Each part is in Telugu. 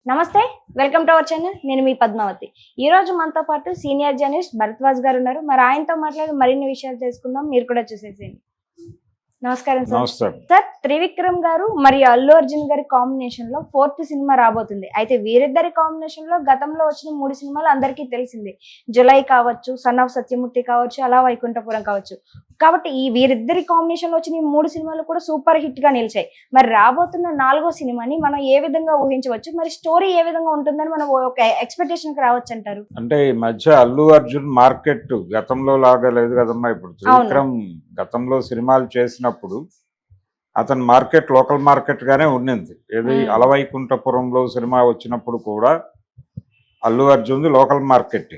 నమస్తే, వెల్కమ్ టు అవర్ ఛానల్. నేను మీ పద్మావతి. ఈ రోజు మనతో పాటు సీనియర్ జర్నలిస్ట్ భరద్వాజ్ గారు ఉన్నారు. మరి ఆయనతో మాట్లాడి మరిన్ని విషయాలు తెలుసుకుందాం. మీరు కూడా చూసేసేయండి. నమస్కారం సార్. నమస్కారం సార్, త్రివిక్రమ్ గారు మరియు అల్లు అర్జున్ గారి కాంబినేషన్ లో 4th సినిమా రాబోతుంది. అయితే వీరిద్దరి కాంబినేషన్ లో గతంలో వచ్చిన 3 సినిమాలు అందరికీ తెలిసిందే. జులై కావచ్చు, సన్ ఆఫ్ సత్యమూర్తి కావచ్చు, అలా వైకుంఠపురం కావచ్చు. కాబట్టి ఈ వీరిద్దరి కాంబినేషన్ లో వచ్చిన ఈ 3 సినిమాలు కూడా సూపర్ హిట్ గా నిలిచాయి. మరి రాబోతున్న 4వ సినిమాని మనం ఏ విధంగా ఊహించవచ్చు? మరి స్టోరీ ఏ విధంగా ఉంటుందని మనం ఒక ఎక్స్పెక్టేషన్ కి రావచ్చు అంటారు? అంటే ఈ మధ్య అల్లు అర్జున్ మార్కెట్ గతంలో లాగా లేదు కదమ్మా. ఇప్పుడు త్రివిక్రమ్ గతంలో సినిమాలు చేసినప్పుడు అతని మార్కెట్ లోకల్ మార్కెట్ గానే ఉండింది. ఏది అలవైకుంఠపురంలో సినిమా వచ్చినప్పుడు కూడా అల్లు అర్జున్ లోకల్ మార్కెట్.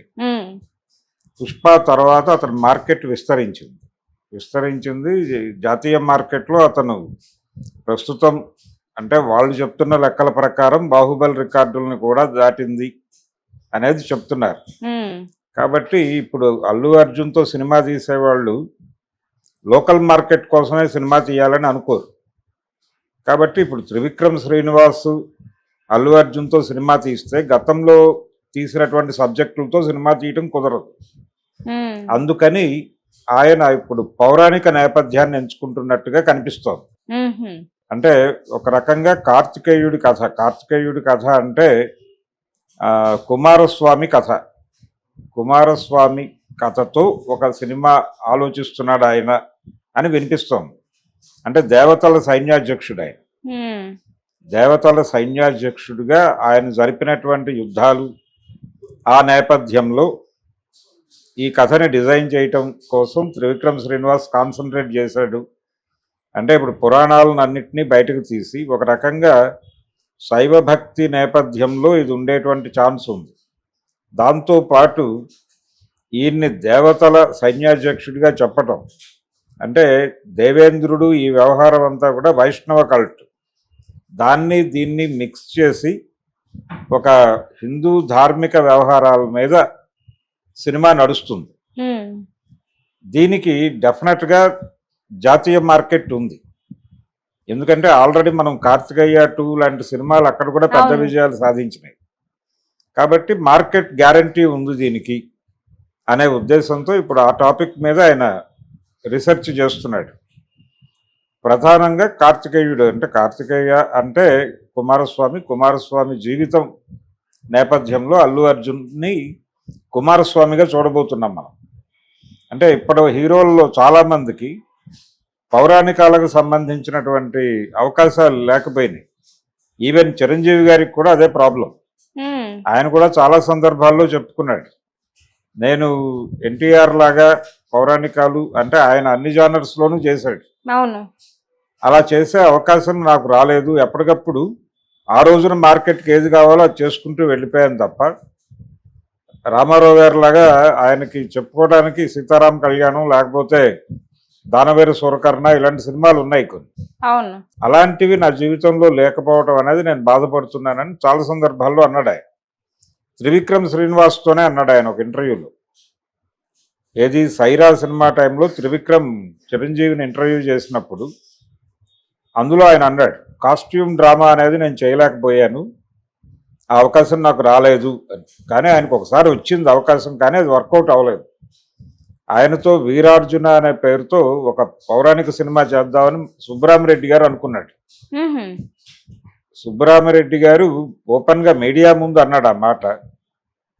పుష్ప తర్వాత అతని మార్కెట్ విస్తరించింది. జాతీయ మార్కెట్లో అతను ప్రస్తుతం అంటే వాళ్ళు చెప్తున్న లెక్కల ప్రకారం బాహుబలి రికార్డులను కూడా దాటింది అనేది చెప్తున్నారు. కాబట్టి ఇప్పుడు అల్లు అర్జున్తో సినిమా తీసేవాళ్ళు లోకల్ మార్కెట్ కోసమే సినిమా తీయాలని అనుకోరు. కాబట్టి ఇప్పుడు త్రివిక్రమ్ శ్రీనివాస్ అల్లు అర్జున్తో సినిమా తీస్తే గతంలో తీసినటువంటి సబ్జెక్టులతో సినిమా తీయటం కుదరదు. అందుకని ఆయన ఇప్పుడు పౌరాణిక నేపథ్యాన్ని ఎంచుకుంటున్నట్టుగా కనిపిస్తోంది. అంటే ఒక రకంగా కార్తికేయుడి కథ అంటే కుమారస్వామి కథతో ఒక సినిమా ఆలోచిస్తున్నాడు ఆయన అని వినిపిస్తోంది. అంటే దేవతల సైన్యాధ్యక్షుడిగా ఆయన జరిపినటువంటి యుద్ధాలు, ఆ నేపథ్యంలో ఈ కథని డిజైన్ చేయటం కోసం త్రివిక్రమ్ శ్రీనివాస్ కాన్సన్ట్రేట్ చేశాడు. అంటే ఇప్పుడు పురాణాలను అన్నింటినీ బయటకు తీసి ఒక రకంగా శైవభక్తి నేపథ్యంలో ఇది ఉండేటువంటి ఛాన్స్ ఉంది. దాంతోపాటు ఈయన్ని దేవతల సైన్యాధ్యక్షుడిగా చెప్పటం అంటే దేవేంద్రుడు ఈ వ్యవహారం అంతా కూడా వైష్ణవ కల్ట్, దీన్ని మిక్స్ చేసి ఒక హిందూ ధార్మిక వ్యవహారాల మీద సినిమా నడుస్తుంది. దీనికి డెఫినెట్గా జాతీయ మార్కెట్ ఉంది. ఎందుకంటే ఆల్రెడీ మనం కార్తికేయ 2 లాంటి సినిమాలు అక్కడ కూడా పెద్ద విజయాలు సాధించినాయి. కాబట్టి మార్కెట్ గ్యారంటీ ఉంది దీనికి అనే ఉద్దేశంతో ఇప్పుడు ఆ టాపిక్ మీద ఆయన రీసెర్చ్ చేస్తున్నాడు. ప్రధానంగా కార్తికేయ అంటే కుమారస్వామి జీవితం నేపథ్యంలో అల్లు అర్జున్ని కుమారస్వామిగా చూడబోతున్నాం మనం. అంటే ఇప్పుడు హీరోల్లో చాలామందికి పౌరాణికాలకు సంబంధించినటువంటి అవకాశాలు లేకపోయినాయి. ఈవెన్ చిరంజీవి గారికి కూడా అదే ప్రాబ్లం. ఆయన కూడా చాలా సందర్భాల్లో చెప్పుకున్నాడు, నేను ఎన్టీఆర్ లాగా పౌరాణికాలు అంటే ఆయన అన్ని జానర్స్లోనూ చేశాడు. అలా చేసే అవకాశం నాకు రాలేదు. ఎప్పటికప్పుడు ఆ రోజున మార్కెట్కి ఏది కావాలో అది చేసుకుంటూ వెళ్ళిపోయాను తప్ప రామారావు గారి లాగా ఆయనకి చెప్పుకోవడానికి సీతారాం కళ్యాణం లేకపోతే దానవేరు సూరకర్ణ ఇలాంటి సినిమాలు ఉన్నాయి కొన్ని. అలాంటివి నా జీవితంలో లేకపోవడం అనేది నేను బాధపడుతున్నానని చాలా సందర్భాల్లో అన్నాడు ఆయన. త్రివిక్రమ్ శ్రీనివాస్తోనే అన్నాడు ఆయన ఒక ఇంటర్వ్యూలో. ఏది సైరా సినిమా టైంలో త్రివిక్రమ్ చిరంజీవిని ఇంటర్వ్యూ చేసినప్పుడు అందులో ఆయన అన్నాడు, కాస్ట్యూమ్ డ్రామా అనేది నేను చేయలేకపోయాను, ఆ అవకాశం నాకు రాలేదు అని. కానీ ఆయనకు ఒకసారి వచ్చింది అవకాశం, కానీ అది వర్కౌట్ అవ్వలేదు. ఆయనతో వీరార్జున అనే పేరుతో ఒక పౌరాణిక సినిమా చేద్దామని సుబ్బరామిరెడ్డి గారు అనుకున్నాడు. సుబ్బరామిరెడ్డి గారు ఓపెన్గా మీడియా ముందు అన్నాడు ఆ మాట.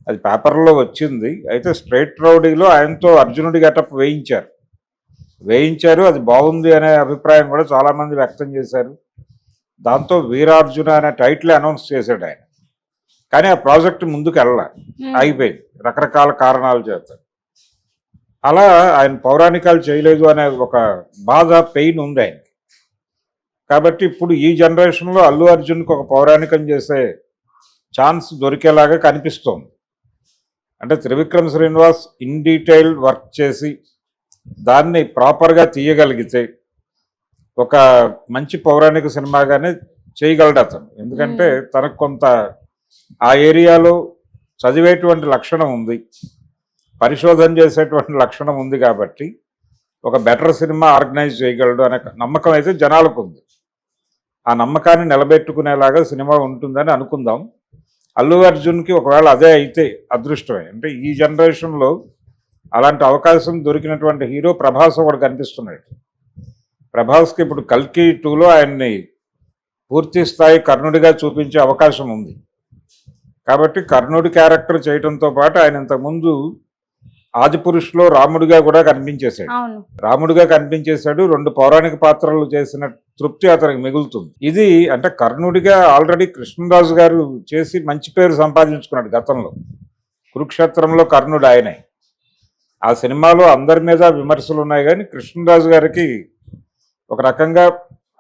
అది పేపర్లో వచ్చింది. అయితే స్ట్రైట్ రౌడీలో ఆయనతో అర్జునుడి గెటప్ వేయించారు. అది బాగుంది అనే అభిప్రాయం కూడా చాలామంది వ్యక్తం చేశారు. దాంతో వీరార్జున అనే టైటిల్ అనౌన్స్ చేశాడు ఆయన. కానీ ఆ ప్రాజెక్ట్ ముందుకు ఆగిపోయింది రకరకాల కారణాల చేత. అలా ఆయన పౌరాణికాలు చేయలేదు అనే ఒక బాధ, పెయిన్ ఉంది ఆయనకి. కాబట్టి ఇప్పుడు ఈ జనరేషన్లో అల్లు అర్జున్కి ఒక పౌరాణికం చేసే ఛాన్స్ దొరికేలాగా కనిపిస్తోంది. అంటే Trivikram Srinivas in detail work చేసి దాన్ని ప్రాపర్గా తీయగలిగితే ఒక మంచి పౌరాణిక సినిమాగానే చేయగలడు అతను. ఎందుకంటే తనకు కొంత ఆ ఏరియాలో చదివేటువంటి లక్షణం ఉంది, పరిశోధన చేసేటువంటి లక్షణం ఉంది. కాబట్టి ఒక బెటర్ సినిమా ఆర్గనైజ్ చేయగలడు అనే నమ్మకం అయితే జనాలకు ఉంది. ఆ నమ్మకాన్ని నిలబెట్టుకునేలాగా సినిమా ఉంటుందని అనుకుందాం. అల్లు అర్జున్కి ఒకవేళ అదే అయితే అదృష్టమే. అంటే ఈ జనరేషన్లో అలాంటి అవకాశం దొరికినటువంటి హీరో ప్రభాస్ ఒకడు కనిపిస్తున్నాడు. ప్రభాస్కి ఇప్పుడు కల్కి 2లో ఆయన్ని పూర్తి స్థాయి కర్ణుడిగా చూపించే అవకాశం ఉంది. కాబట్టి కర్ణుడి క్యారెక్టర్ చేయడంతో పాటు ఆయన ఇంతకుముందు ఆదిపురుషులో రాముడిగా కూడా కనిపించేశాడు. అవును. రాముడిగా కనిపించేశాడు. 2 పౌరాణిక పాత్రలు చేసిన తృప్తి అతనికి మిగులుతుంది. ఇది అంటే కర్ణుడిగా ఆల్రెడీ కృష్ణరాజు గారు చేసి మంచి పేరు సంపాదించుకున్నాడు గతంలో. కురుక్షేత్రంలో కర్ణుడు ఆయనే. ఆ సినిమాలో అందరి మీద విమర్శలు ఉన్నాయి, కానీ కృష్ణరాజు గారికి ఒక రకంగా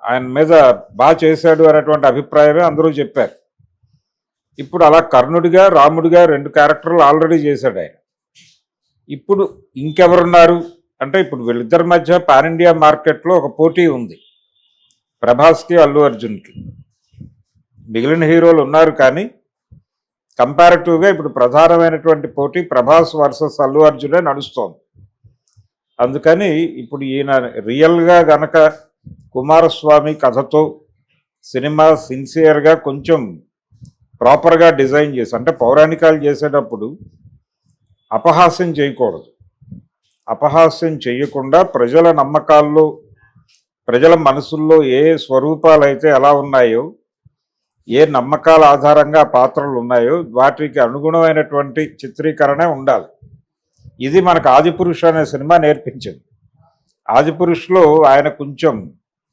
ఆయన మీద బాగా చేశాడు అనేటువంటి అభిప్రాయమే అందరూ చెప్పారు. ఇప్పుడు అలా కర్ణుడిగా రాముడిగా 2 క్యారెక్టర్లు ఆల్రెడీ చేశాడు ఆయన. ఇప్పుడు ఇంకెవరున్నారు అంటే ఇప్పుడు వీళ్ళిద్దరి మధ్య పాన్ ఇండియా మార్కెట్లో ఒక పోటీ ఉంది, ప్రభాస్కి అల్లు అర్జున్కి. మిగిలిన హీరోలు ఉన్నారు, కానీ కంపారిటివ్గా ఇప్పుడు ప్రధానమైనటువంటి పోటీ ప్రభాస్ వర్సెస్ అల్లు అర్జునే నడుస్తోంది. అందుకని ఇప్పుడు ఈయన రియల్గా గనక కుమారస్వామి కథతో సినిమా సిన్సియర్గా కొంచెం ప్రాపర్గా డిజైన్ చేసి, అంటే పౌరాణికాలు చేసేటప్పుడు అపహాస్యం చేయకూడదు. అపహాస్యం చేయకుండా ప్రజల నమ్మకాల్లో, ప్రజల మనసుల్లో ఏ స్వరూపాలు అయితే ఎలా ఉన్నాయో, ఏ నమ్మకాల ఆధారంగా పాత్రలు ఉన్నాయో వాటికి అనుగుణమైనటువంటి చిత్రీకరణే ఉండాలి. ఇది మనకు ఆదిపురుష్ అనే సినిమా నేర్పించింది. ఆదిపురుష్లో ఆయన కొంచెం